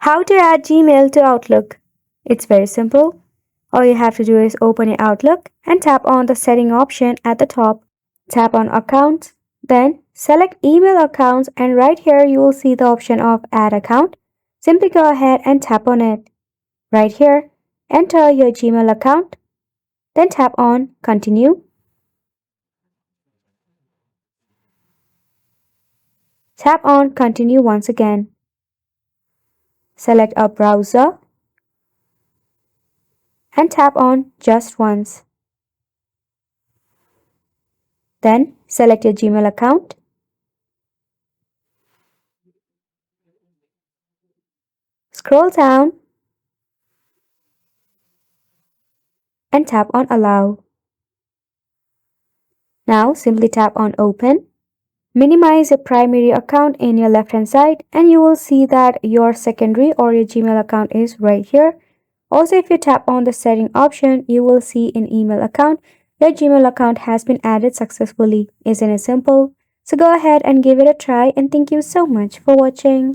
How to add Gmail to Outlook? It's very simple. All you have to do is open your Outlook and tap on the setting option at the top. Tap on Accounts, then select Email Accounts, and right here you will see the option of Add Account. Simply go ahead and tap on it. Right here, enter your Gmail account, then tap on Continue. Tap on Continue once again. Select a browser and tap on Just Once. Then select your Gmail account. Scroll down and tap on Allow. Now simply tap on Open. Minimize your primary account in your left hand side and you will see that your secondary or your Gmail account is right here. Also, if you tap on the setting option, you will see in email account, your Gmail account has been added successfully. Isn't it simple? So go ahead and give it a try, and thank you so much for watching.